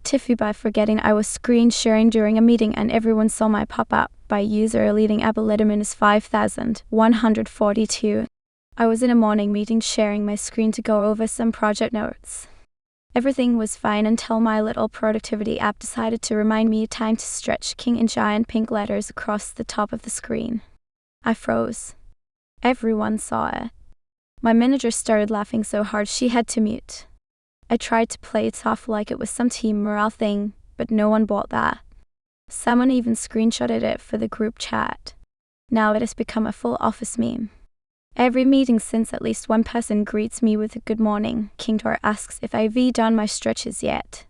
TIFU by forgetting I was screen sharing during a meeting and everyone saw my pop-up by user leading Abeletterman 5142. I was in a morning meeting sharing my screen to go over some project notes. Everything was fine until my little productivity app decided to remind me time to stretch king in giant pink letters across the top of the screen. I froze. Everyone saw it. My manager started laughing so hard she had to mute. I tried to play it off like it was some team morale thing, but no one bought that. Someone even screenshotted it for the group chat. Now it has become a full office meme. Every meeting since at least one person greets me with a good morning, King or asks if I've done my stretches yet.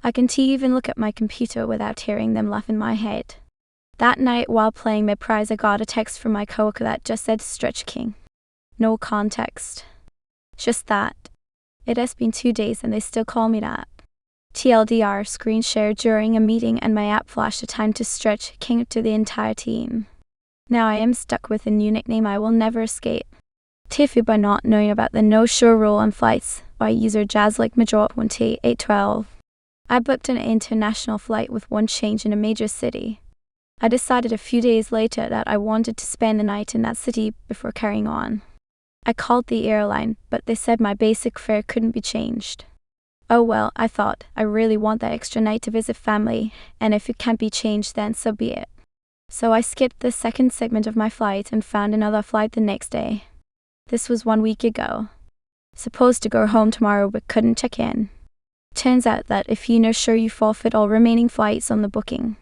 I can't even look at my computer without hearing them laugh in my head. That night while playing my prize I got a text from my coworker that just said Stretch King. No context. Just that. It has been 2 days and they still call me that. TLDR screen shared during a meeting and my app flashed a time to Stretch King to the entire team. Now I am stuck with a new nickname I will never escape. TIFU by not knowing about the no-show rule on flights by user JazzLikeMajor2812. I booked an international flight with one change in a major city. I decided a few days later that I wanted to spend the night in that city before carrying on. I called the airline, but they said my basic fare couldn't be changed. Oh well, I thought, I really want that extra night to visit family, and if it can't be changed then so be it. So I skipped the second segment of my flight and found another flight the next day. This was 1 week ago. Supposed to go home tomorrow but couldn't check in. Turns out that if you know sure you forfeit all remaining flights on the booking.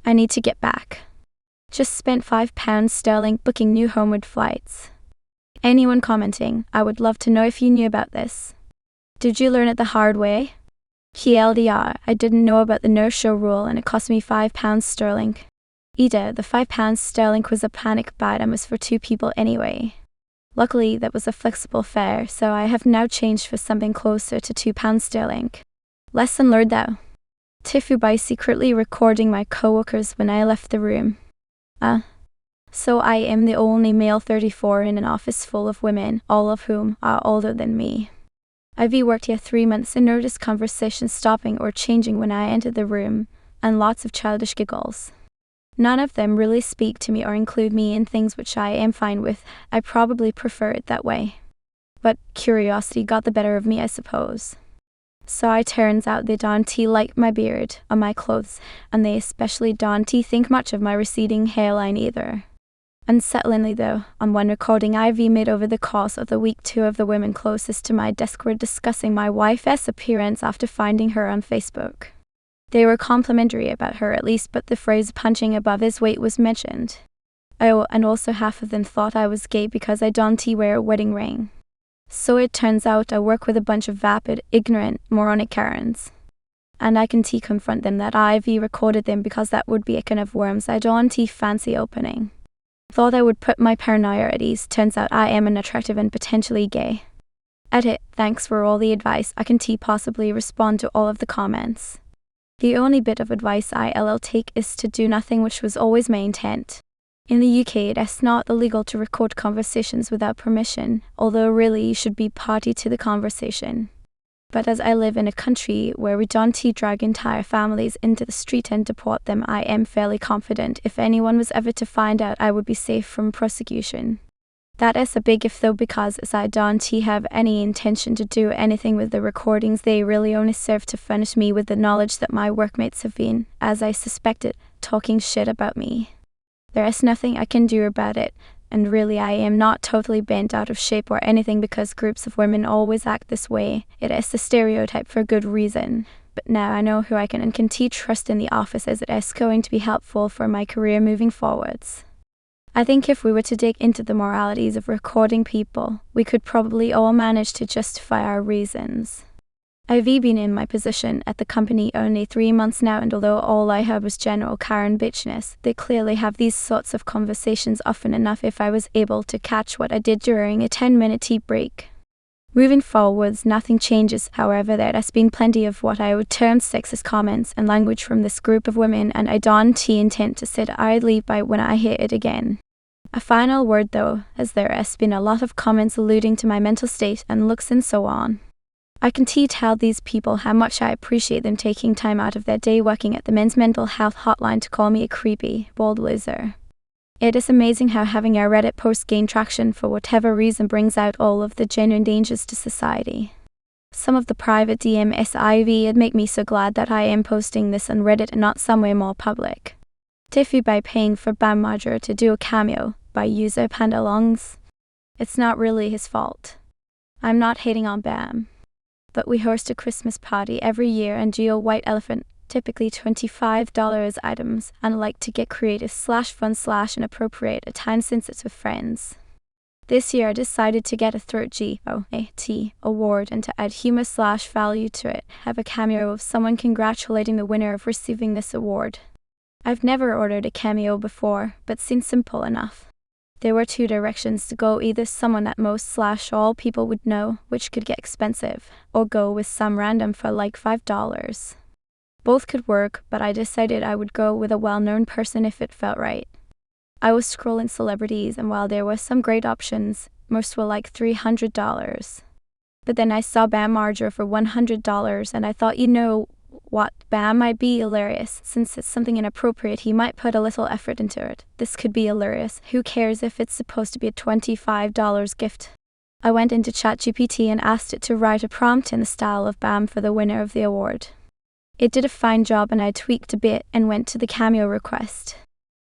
I need to get back. Just spent £5 booking new homeward flights. Anyone commenting, I would love to know if you knew about this. Did you learn it the hard way? TLDR, I didn't know about the no-show rule and it cost me £5. Either the £5 was a panic buy and was for 2 people anyway. Luckily that was a flexible fare, so I have now changed for something closer to £2. Lesson learned though. TIFU by secretly recording my coworkers when I left the room. So I am the only male 34 in an office full of women, all of whom are older than me. I've worked here 3 months and noticed conversations stopping or changing when I entered the room, and lots of childish giggles. None of them really speak to me or include me in things which I am fine with. I probably prefer it that way. But curiosity got the better of me, I suppose. So it turns out they don't like my beard or my clothes, and they especially don't think much of my receding hairline either. Unsettlingly though, on one recording I've made over the course of the week 2 of the women closest to my desk were discussing my wife's appearance after finding her on Facebook. They were complimentary about her at least, but the phrase punching above his weight was mentioned. Oh, and also half of them thought I was gay because I don't wear a wedding ring. So it turns out I work with a bunch of vapid, ignorant, moronic Karens. And I can confront them that I've recorded them because that would be a can of worms I don't fancy opening. Thought I would put my paranoia at ease, turns out I am unattractive and potentially gay. Edit, thanks for all the advice, I can possibly respond to all of the comments. The only bit of advice I'll take is to do nothing, which was always my intent. In the UK it is not illegal to record conversations without permission, although really you should be party to the conversation. But as I live in a country where we don't drag entire families into the street and deport them, I am fairly confident if anyone was ever to find out I would be safe from prosecution. That is a big if though, because as I don't have any intention to do anything with the recordings, they really only serve to furnish me with the knowledge that my workmates have been, as I suspected, talking shit about me. There is nothing I can do about it, and really I am not totally bent out of shape or anything because groups of women always act this way. It is the stereotype for good reason. But now I know who I can and can trust in the office, as it is going to be helpful for my career moving forwards. I think if we were to dig into the moralities of recording people, we could probably all manage to justify our reasons. I've been in my position at the company only 3 months now, and although all I heard was general Karen bitchness, they clearly have these sorts of conversations often enough if I was able to catch what I did during a 10-minute tea break. Moving forwards, nothing changes, however. There has been plenty of what I would term sexist comments and language from this group of women, and I don't intend to sit idly by when I hear it again. A final word though, as there has been a lot of comments alluding to my mental state and looks and so on. I can tell these people how much I appreciate them taking time out of their day working at the men's mental health hotline to call me a creepy, bald loser. It is amazing how having our Reddit posts gain traction for whatever reason brings out all of the genuine dangers to society. Some of the private DMs would make me so glad that I am posting this on Reddit and not somewhere more public. TIFU by paying for Bam Margera to do a cameo by user Pandalongs. It's not really his fault. I'm not hating on Bam. But we host a Christmas party every year and do a white elephant, typically $25 items, and I like to get creative /fun /inappropriate at times since it's with friends. This year I decided to get a third GOAT award and to add humor /value to it, have a cameo of someone congratulating the winner of receiving this award. I've never ordered a cameo before, but seemed simple enough. There were two directions to go, either someone that most /all people would know, which could get expensive, or go with some random for like $5. Both could work, but I decided I would go with a well-known person if it felt right. I was scrolling celebrities, and while there were some great options, most were like $300. But then I saw Bam Margera for $100, and I thought, you know what, Bam might be hilarious. Since it's something inappropriate, he might put a little effort into it. This could be hilarious. Who cares if it's supposed to be a $25 gift? I went into ChatGPT and asked it to write a prompt in the style of Bam for the winner of the award. It did a fine job, and I tweaked a bit and went to the cameo request.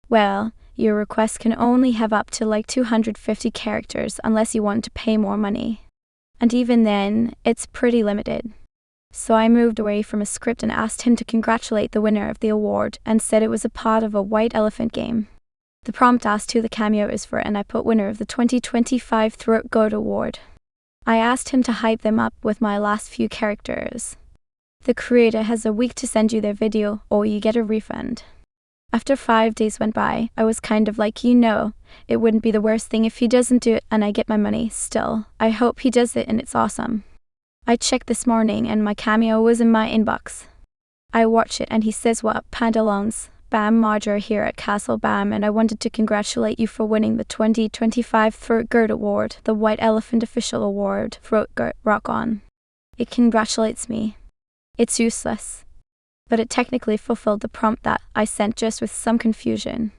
Well, your request can only have up to like 250 characters unless you want to pay more money. And even then, it's pretty limited. So I moved away from a script and asked him to congratulate the winner of the award and said it was a part of a white elephant game. The prompt asked who the cameo is for, and I put winner of the 2025 Throat Goat Award. I asked him to hype them up with my last few characters. The creator has a week to send you their video or you get a refund. After 5 days went by, I was kind of like, it wouldn't be the worst thing if he doesn't do it and I get my money. Still, I hope he does it and it's awesome. I checked this morning and my cameo was in my inbox. I watch it and he says, "What, Pandalongs, Bam Margera here at Castle Bam, and I wanted to congratulate you for winning the 2025 Throat Goat Award, the White Elephant Official Award, Throat Goat, rock on." It congratulates me. It's useless. But it technically fulfilled the prompt that I sent, just with some confusion.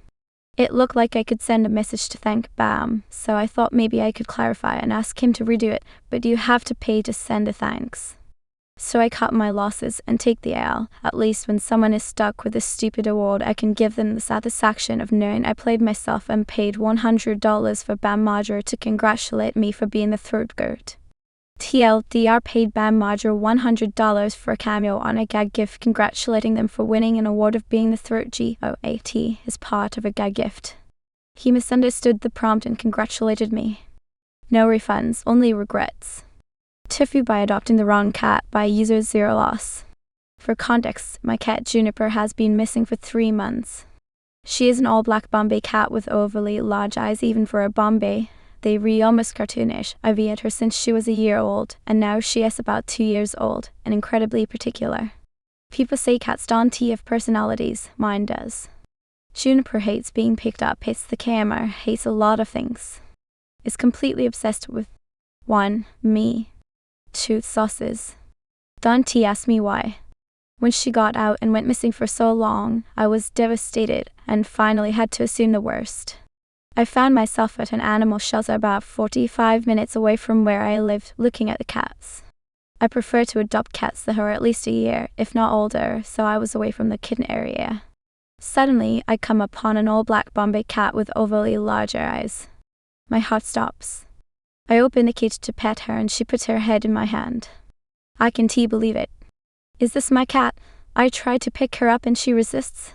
It looked like I could send a message to thank Bam, so I thought maybe I could clarify and ask him to redo it, but you have to pay to send a thanks. So I cut my losses and take the L. At least when someone is stuck with this stupid award, I can give them the satisfaction of knowing I played myself and paid $100 for Bam Margera to congratulate me for being the third goat. TLDR paid Bam Margera $100 for a cameo on a gag gift congratulating them for winning an award of being the third GOAT as part of a gag gift. He misunderstood the prompt and congratulated me. No refunds, only regrets. TIFU by adopting the wrong cat by user Zero Loss. For context, my cat Juniper has been missing for 3 months. She is an all-black Bombay cat with overly large eyes even for a Bombay. They read almost cartoonish. I've had her since she was a year old, and now she is about 2 years old, and incredibly particular. People say cats don't have personalities, mine does. Juniper hates being picked up, hates the camera, hates a lot of things. Is completely obsessed with 1. Me. 2. Sauces. Dante asked me why. When she got out and went missing for so long, I was devastated and finally had to assume the worst. I found myself at an animal shelter about 45 minutes away from where I lived, looking at the cats. I prefer to adopt cats that are at least a year, if not older, so I was away from the kitten area. Suddenly, I come upon an all-black Bombay cat with overly large eyes. My heart stops. I open the cage to pet her and she puts her head in my hand. I can't believe it. Is this my cat? I try to pick her up and she resists.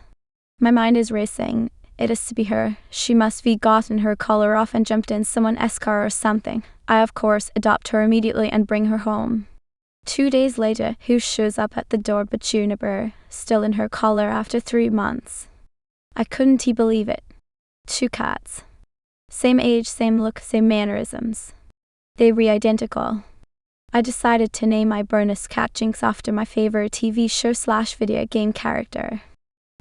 My mind is racing. It is to be her. She must be gotten her collar off and jumped in someone's car or something. I of course adopt her immediately and bring her home. 2 days later, who shows up at the door but Juniper, still in her collar after 3 months. I couldn't believe it. 2 cats. Same age, same look, same mannerisms. They were identical. I decided to name my bonus cat Jinx after my favorite TV show/video game character.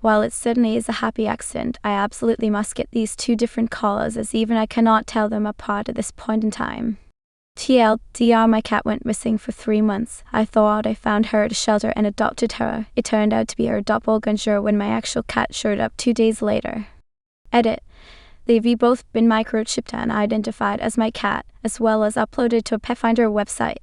While it certainly is a happy accident, I absolutely must get these 2 different collars, as even I cannot tell them apart at this point in time. TLDR, my cat went missing for 3 months. I thought I found her at a shelter and adopted her. It turned out to be her doppelganger when my actual cat showed up 2 days later. Edit. They've both been microchipped and identified as my cat, as well as uploaded to a pet finder website.